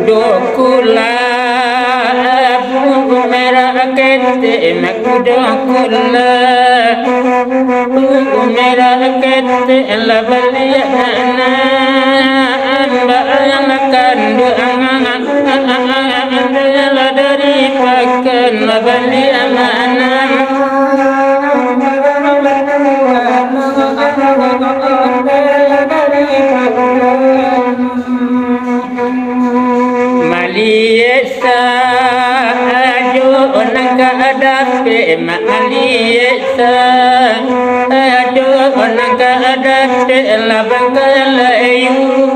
kudokula bungu merah kete makudokula bungu merah kete labaliana amba ayamakan doangan dari pakan labaliana Maliyesa ajo onangka adape maliyesa ajo onangka adape labangka layu